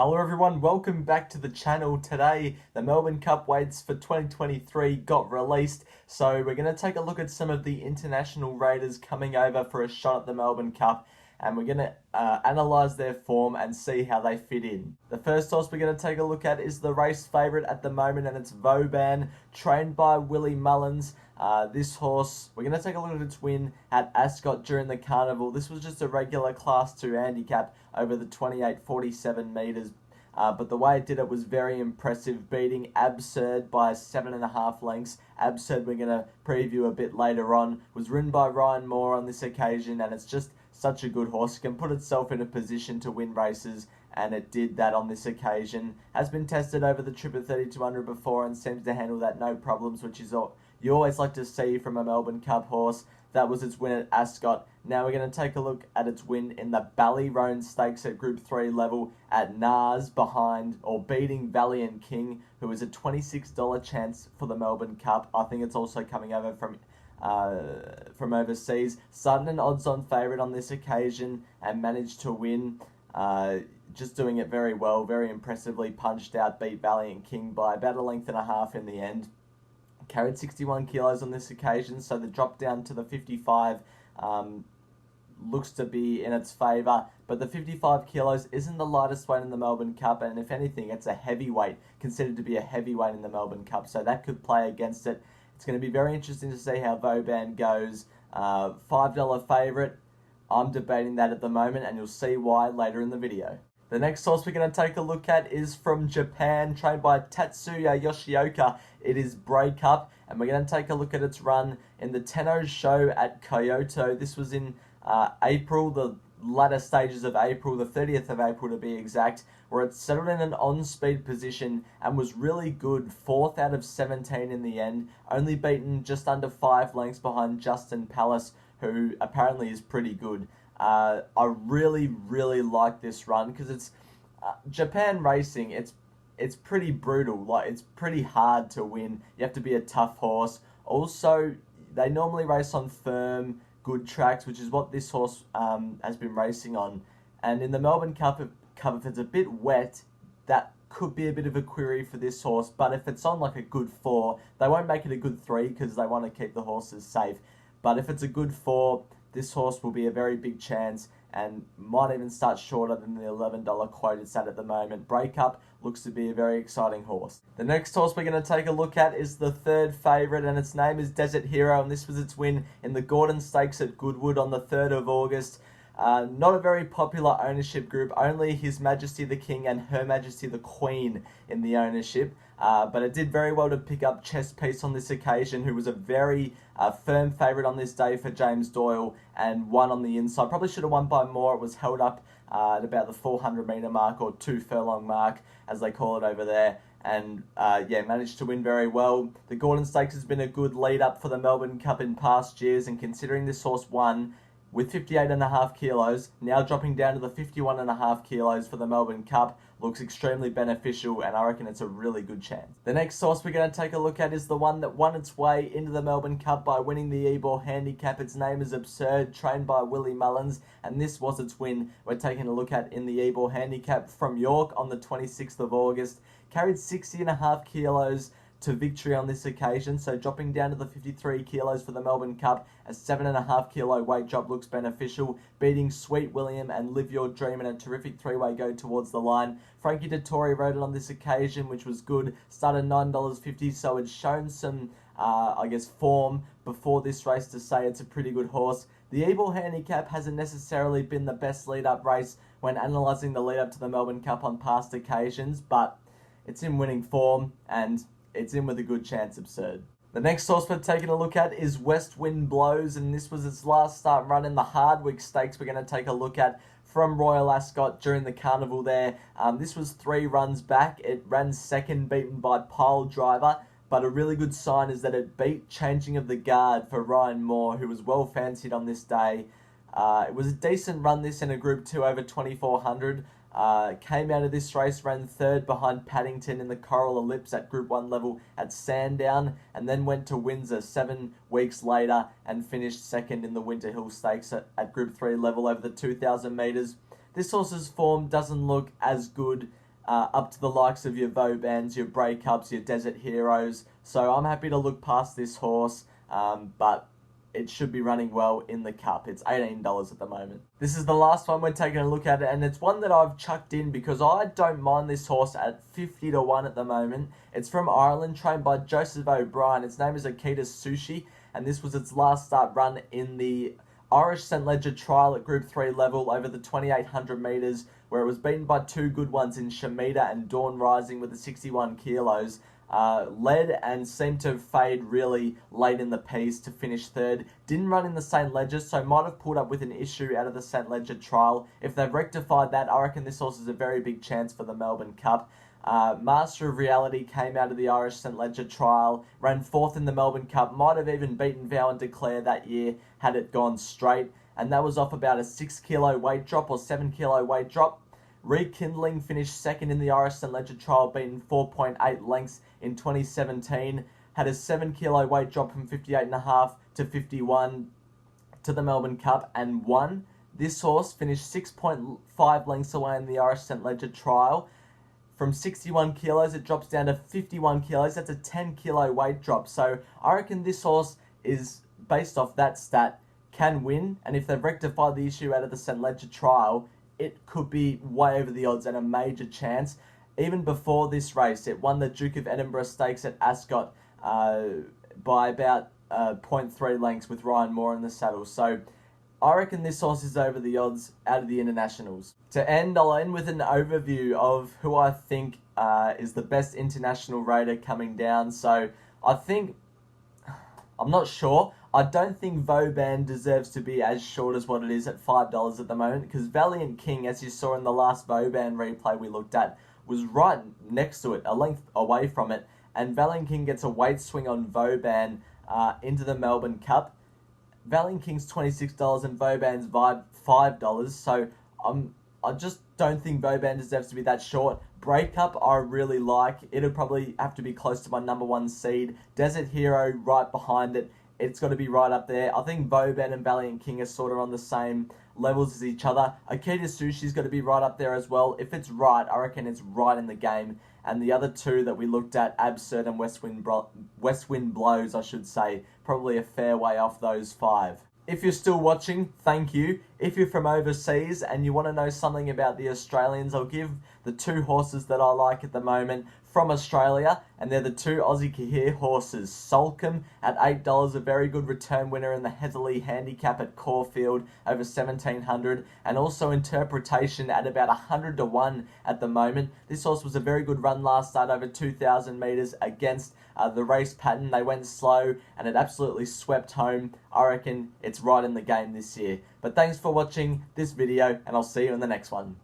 Hello everyone, welcome back to the channel. Today, the Melbourne Cup weights for 2023 got released, so we're going to take a look at some of the international raiders coming over for a shot at the Melbourne Cup, and we're going to analyse their form and see how they fit in. The first horse we're going to take a look at is the race favourite at the moment, and it's Vauban, trained by Willie Mullins. This horse, we're going to take a look at its win at Ascot during the carnival. This was just a regular Class 2 handicap over the 28.47 metres. But the way it did it was very impressive, beating Absurd by 7.5 lengths. Absurd, we're going to preview a bit later on, was ridden by Ryan Moore on this occasion, and it's just such a good horse. It can put itself in a position to win races, and it did that on this occasion. Has been tested over the trip of 3200 before and seems to handle that no problems, which is all you always like to see from a Melbourne Cup horse. That was its win at Ascot. Now we're going to take a look at its win in the Ballyroan Stakes at Group 3 level at Nars, beating Valiant King, who is a $26 chance for the Melbourne Cup. I think it's also coming over from overseas. Sutton, an odds-on favourite on this occasion, and managed to win. Just doing it very well, very impressively, punched out, beat Valiant King by about a length and a half in the end. Carried 61 kilos on this occasion, so the drop down to the 55 looks to be in its favour. But the 55 kilos isn't the lightest weight in the Melbourne Cup, and if anything, it's a heavyweight, considered to be a heavyweight in the Melbourne Cup, so that could play against it. It's going to be very interesting to see how Vauban goes. $5 favourite. I'm debating that at the moment, and you'll see why later in the video. The next horse we're going to take a look at is from Japan, trained by Tatsuya Yoshioka. It is Break Up, and we're going to take a look at its run in the Tenno Show at Kyoto. This was in April, the latter stages of April, the 30th of April to be exact, where it settled in an on-speed position and was really good, 4th out of 17 in the end, only beaten just under 5 lengths behind Justin Palace, who apparently is pretty good. I really like this run because it's Japan racing. It's pretty brutal. Like, it's pretty hard to win. You have to be a tough horse. Also, they normally race on firm, good tracks, which is what this horse has been racing on. And in the Melbourne Cup, if it's a bit wet, that could be a bit of a query for this horse. But if it's on like a good 4, they won't make it a good 3 because they want to keep the horses safe. But if it's a good 4, this horse will be a very big chance and might even start shorter than the $11 quote it's at the moment. Break Up looks to be a very exciting horse. The next horse we're going to take a look at is the third favourite, and its name is Desert Hero, and this was its win in the Gordon Stakes at Goodwood on the 3rd of August. Not a very popular ownership group, only His Majesty the King and Her Majesty the Queen in the ownership. But it did very well to pick up Chess Piece on this occasion, who was a very firm favourite on this day for James Doyle and won on the inside. Probably should have won by more. It was held up at about the 400 metre mark, or 2 furlong mark, as they call it over there. And managed to win very well. The Gordon Stakes has been a good lead up for the Melbourne Cup in past years, and considering this horse won with 58.5 kilos, now dropping down to the 51.5 kilos for the Melbourne Cup, looks extremely beneficial, and I reckon it's a really good chance. The next horse we're going to take a look at is the one that won its way into the Melbourne Cup by winning the Ebor Handicap. Its name is Absurd, trained by Willie Mullins, and this was its win we're taking a look at in the Ebor Handicap from York on the 26th of August. Carried 60.5 kilos to victory on this occasion, so dropping down to the 53 kilos for the Melbourne Cup. A 7.5 kilo weight drop looks beneficial, beating Sweet William and Live Your Dream in a terrific 3-way go towards the line. Frankie Dettori rode it on this occasion, which was good. Started $9.50, so it's shown some form before this race to say it's a pretty good horse. The Ebor Handicap hasn't necessarily been the best lead-up race when analysing the lead-up to the Melbourne Cup on past occasions, but it's in winning form, and it's in with a good chance. Absurd. The next horse we're taking a look at is West Wind Blows, and this was its last start run in the Hardwick Stakes we're going to take a look at from Royal Ascot during the carnival there. This was 3 runs back. It ran second, beaten by Pile Driver, but a really good sign is that it beat Changing of the Guard for Ryan Moore, who was well fancied on this day. It was a decent run, this, in a Group 2 over 2400. Came out of this race, ran 3rd behind Paddington in the Coral Ellipse at Group 1 level at Sandown, and then went to Windsor 7 weeks later and finished 2nd in the Winter Hill Stakes at Group 3 level over the 2,000 metres. This horse's form doesn't look as good up to the likes of your Vaubands, your Breakups, your Desert Heroes. So I'm happy to look past this horse, but it should be running well in the Cup. It's $18 at the moment. This is the last one we're taking a look at, and it's one that I've chucked in because I don't mind this horse at 50 to 1 at the moment. It's from Ireland, trained by Joseph O'Brien. Its name is Akita Sushi, and this was its last start run in the Irish St. Leger trial at Group 3 level over the 2,800 metres, where it was beaten by two good ones in Shamita and Dawn Rising with the 61 kilos. Led and seemed to fade really late in the piece to finish third. Didn't run in the St. Leger, so might have pulled up with an issue out of the St. Leger trial. If they've rectified that, I reckon this horse is a very big chance for the Melbourne Cup. Master of Reality came out of the Irish St. Leger trial, ran fourth in the Melbourne Cup, might have even beaten Vow and Declare that year had it gone straight, and that was off about a 6 kilo weight drop or 7 kilo weight drop. Rekindling finished second in the Irish St. Leger trial, beaten 4.8 lengths in 2017. Had a 7 kilo weight drop from 58.5 to 51 to the Melbourne Cup and won. This horse finished 6.5 lengths away in the Irish St. Leger trial. From 61 kilos, it drops down to 51 kilos. That's a 10 kilo weight drop. So I reckon this horse is, based off that stat, can win. And if they've rectified the issue out of the St. Leger trial, it could be way over the odds and a major chance. Even before this race, it won the Duke of Edinburgh Stakes at Ascot by about 0.3 lengths with Ryan Moore in the saddle. So I reckon this horse is over the odds out of the internationals. To end, I'll end with an overview of who I think is the best international raider coming down. So I'm not sure. I don't think Vauban deserves to be as short as what it is at $5 at the moment, because Valiant King, as you saw in the last Vauban replay we looked at, was right next to it, a length away from it, and Valiant King gets a weight swing on Vauban into the Melbourne Cup. Valiant King's $26 and Vauban's $5, so I just don't think Vauban deserves to be that short. Breakup I really like. It'll probably have to be close to my number one seed. Desert Hero right behind it. It's got to be right up there. I think Vauban and Valiant King are sort of on the same levels as each other. Akita Sushi's got to be right up there as well. If it's right, I reckon it's right in the game. And the other two that we looked at, Absurd and West Wind Blows, I should say, probably a fair way off those five. If you're still watching, thank you. If you're from overseas and you want to know something about the Australians, I'll give the two horses that I like at the moment from Australia, and they're the two Aussie Kahir horses. Salcombe at $8, a very good return winner in the Heatherly Handicap at Caulfield over 1,700, and also Interpretation at about 100 to 1 at the moment. This horse was a very good run last start over 2,000 metres against the race pattern. They went slow and it absolutely swept home. I reckon it's right in the game this year. But thanks for watching this video, and I'll see you in the next one.